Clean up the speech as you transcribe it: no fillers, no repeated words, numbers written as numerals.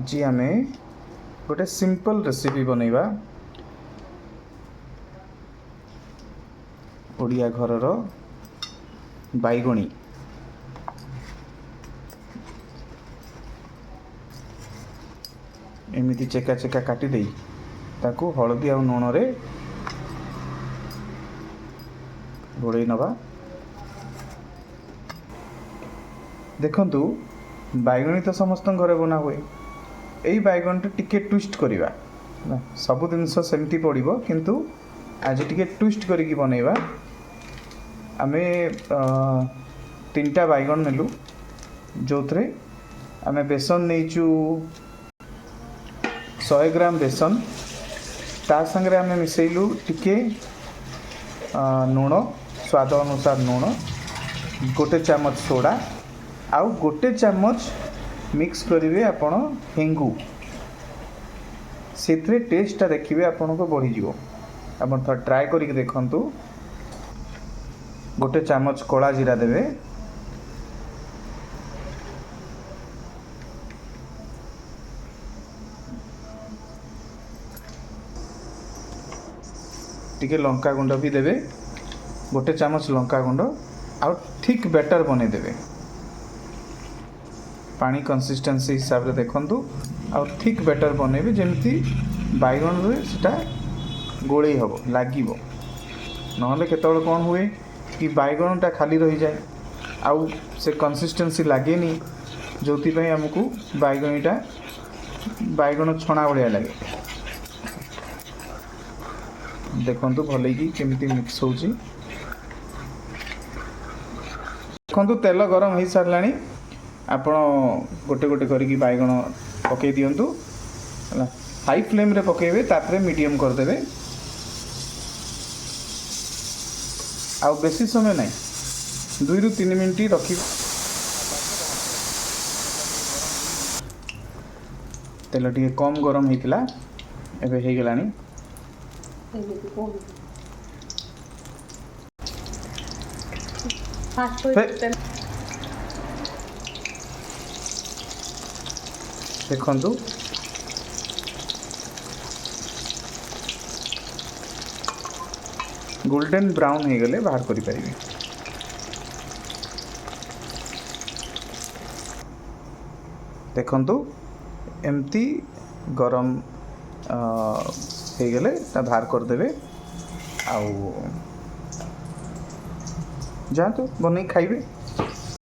आज आम गोटे सिंपल रेसिपी बनैबा ओडिया घरर बैगणी एमती चेका चेका काटी दे ताकू हलदी आ लुण रे घोड़े नवा। देखंतु बैगणी तो समस्त घरे बना हुए, यही बैगण टिके ट्विस्ट करवा सब जिनस सेमती पड़ो किंतु आज टिके ट्विस्ट करिकी बनैबा। आमे 3टा बैगण नेलु जो थे आमे बेसन नहींचु 100 ग्राम बेसन ता संगे आमे मिसैलु टिके लुण स्वाद अनुसार लुण 1 चामच सोडा आउ 1 चामच मिक्स करेंगे आपण हेंगू से टेस्टा देखिए आपन को बढ़ीज। आप थोड़ा ट्राए करके देखंतु। 1 चामच कला जीरा देवे, टिके लंका गुंड भी देवे 1 चामच लंका गुंड आउ ठीक बैटर बने देवे। पानी कंसिस्टेंसी हिसाब से देखंतु आउ ठीक बैटर बनेबे जेमती बैगण रे सेटा गोले हबो लागिबो नहले केतବେଳେ कोन हुए कि बैगणटा खाली रही जाए आउ से कंसिस्टेंसी लागेनी जोथि पई हमकु बैगण छणा भलिया लागे। देखंतु भले कि केमती मिक्स होची। देखंतु तेल गरम हो सारलानी आपण गोटे गोटे करके बैगण पकई दिंतु हाई फ्लेम रे पकेबे तापरे मीडियम करदेवे आ बेसी समय नहीं 2 ରୁ 3 मिनट रखी तेल टिके कम गरम होइतिला एबे हे गेलानी। देखंतु गोल्डन ब्राउन हो गले बाहर करि परिबे। देखंतु एमती गरम हो गले ता बाहर कर देबे आउ जातु बनै खाइबे।